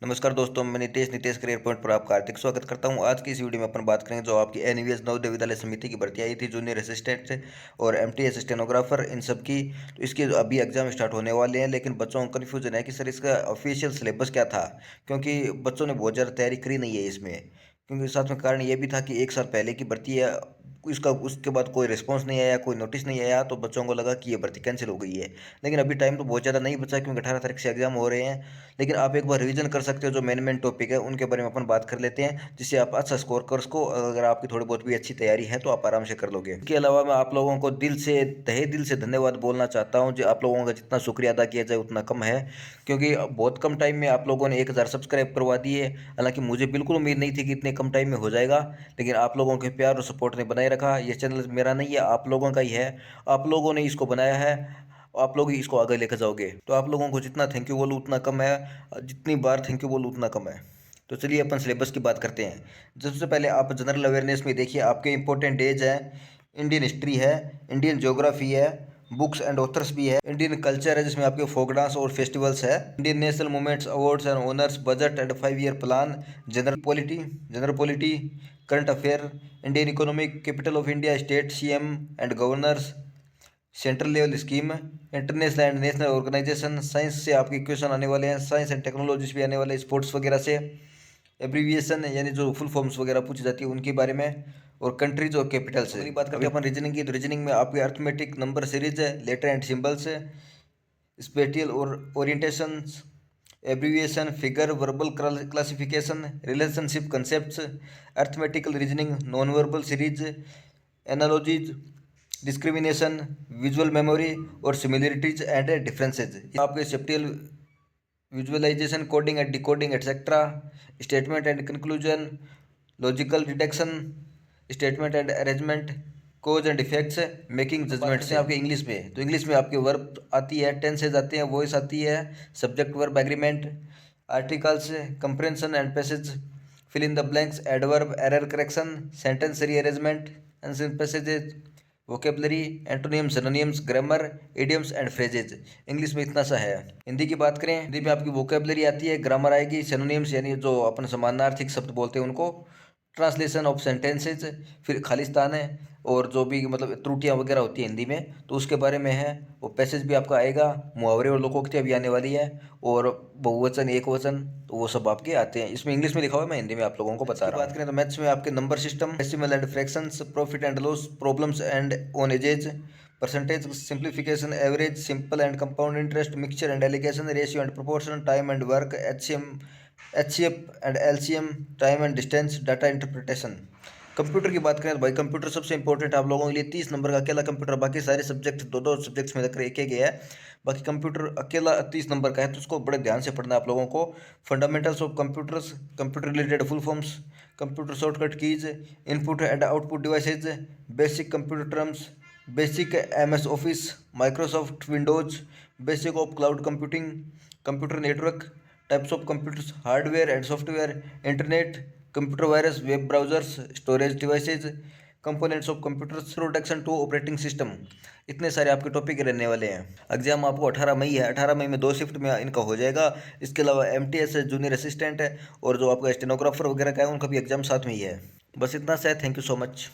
नमस्कार दोस्तों, मैं नितेश करियर पॉइंट पर आपका हार्दिक स्वागत करता हूं। आज की इस वीडियो में अपन बात करेंगे जो आपकी एनवीएस नवोदय विद्यालय समिति की भर्ती आई थी, जूनियर असिस्टेंट और एमटीएस स्टेनोग्राफर, इन सब की। तो इसके अभी एग्जाम स्टार्ट होने वाले हैं, लेकिन बच्चों को कन्फ्यूजन है कि सर इसका ऑफिशियल सिलेबस क्या था, क्योंकि बच्चों ने बहुत ज़्यादा तैयारी करी नहीं है इसमें। क्योंकि साथ में कारण ये भी था कि एक साल पहले की भर्ती है, इसका उसके बाद कोई रिस्पांस नहीं आया, कोई नोटिस नहीं आया, तो बच्चों को लगा कि ये भर्ती कैंसिल हो गई है। लेकिन अभी टाइम तो बहुत ज़्यादा नहीं बचा, क्योंकि 18 तारीख से एग्जाम हो रहे हैं। लेकिन आप एक बार रिवीजन कर सकते हो, जो मेन टॉपिक है उनके बारे में अपन बात कर लेते हैं, जिससे आप अच्छा स्कोर कर सको। अगर आपकी थोड़ी बहुत भी अच्छी तैयारी है तो आप आराम से कर लोगे। इसके अलावा मैं आप लोगों को तहे दिल से धन्यवाद बोलना चाहता हूं। जो आप लोगों का जितना शुक्रिया अदा किया जाए उतना कम है, क्योंकि बहुत कम टाइम में आप लोगों ने 1000 सब्सक्राइब करवा दिए। हालांकि मुझे बिल्कुल उम्मीद नहीं थी कि इतने कम टाइम में हो जाएगा, लेकिन आप लोगों के प्यार और सपोर्ट ने बनाए रखा। ये चैनल मेरा नहीं है, आप लोगों का ही है। आप लोगों ने इसको बनाया है, आप लोग ही इसको आगे लेकर जाओगे। तो आप लोगों को जितना थैंक यू बोलूँ उतना कम है, जितनी बार थैंक यू बोलूँ उतना कम है। तो चलिए अपन सिलेबस की बात करते हैं। सबसे पहले आप जनरल अवेयरनेस में देखिए, आपके इंपॉर्टेंट डेज है, इंडियन हिस्ट्री है, इंडियन ज्योग्राफी है, बुक्स एंड ऑथर्स भी है, इंडियन कल्चर है जिसमें आपके फोक डांस और फेस्टिवल्स है, Indian national movements, awards and honours, budget and 5 year plan, general polity, current affair, Indian economic, capital of India, state CM and governors, central level scheme, international and national organisation. Science से आपके question आने वाले हैं, science and technologies भी आने वाले हैं, sports वगैरह से, एब्रीविएशन यानी जो फुल फॉर्म्स वगैरह पूछी जाती है उनके बारे में, और कंट्रीज और कैपिटल्स। अगली बात करते हैं अपन रीजनिंग की। तो रीजनिंग में आपके अर्थमेटिक, नंबर सीरीज है, लेटर एंड सिंबल्स है, स्पेटियल और orientations, abbreviation, figure, verbal classification, relationship concepts, arithmetical reasoning, non verbal series, analogies, discrimination, visual memory और सिमिलरिटीज एंड डिफरेंसेज। आपके spatial visualisation, coding and decoding etcetera, statement and conclusion, logical deduction, statement and arrangement, cause and effects, making judgement से आपके English में। तो English में आपके verb आती है, टेंसेज आते हैं, वॉइस आती है, subject verb agreement, articles, comprehension and passage, fill in the blanks, adverb, error correction, sentence rearrangement, answer passages, vocabulary, antonym, synonyms, grammar, idioms and phrases. English में इतना सा है। हिंदी की बात करें, हिंदी में आपकी वोकेबलरी आती है, ग्रामर आएगी, सिनोनियम्स यानी जो अपन समानार्थक शब्द बोलते हैं उनको, ट्रांसलेशन ऑफ सेंटेंसेज, फिर खालिस्तान है, और जो भी मतलब त्रुटियां वगैरह होती है हिंदी में तो उसके बारे में है। वो पैसेज भी आपका आएगा, मुहावरे और लोकोक्तियाँ भी आने वाली है, और बहुवचन, एक वचन, तो वो सब आपके आते हैं। इसमें इंग्लिश में लिखा हुआ है, मैं हिंदी में आप लोगों को बता रहा हूँ। बात करें तो मैथ्स में आपके number system, decimal and fractions, profit and loss, problems and on edges, percentage, simplification, average, simple and compound interest, mixture and allegation, ratio and proportion, time and work, HCF and LCM, time and distance, data interpretation. Computer की बात करें तो भाई computer सबसे important आप लोगों के लिए। 30 नंबर का अकेला कंप्यूटर, बाकी सारे सब्जेक्ट दो दो सब्जेक्ट्स में रख एक एक है, बाकी कंप्यूटर अकेला 30 नंबर का है, तो उसको बड़े ध्यान से पढ़ना है आप लोगों को। Fundamentals of computers, computer related full forms, computer shortcut keys, input and output devices, basic computer terms, basic MS Office, Microsoft Windows, basic of cloud computing, computer network, types of computers, hardware and software, internet, computer virus, web browsers, storage devices, components of computers, protection to operating system. इतने सारे आपके topic रहने वाले हैं। Exam आपको 18 मई है, 18 मई में 2 shift में इनका हो जाएगा। इसके अलावा एमटीएस है, जूनियर असिस्टेंट है, और जो आपका स्टेनोग्राफर वगैरह का है उनका भी एग्जाम साथ में ही है। बस इतना सा है। Thank you so much.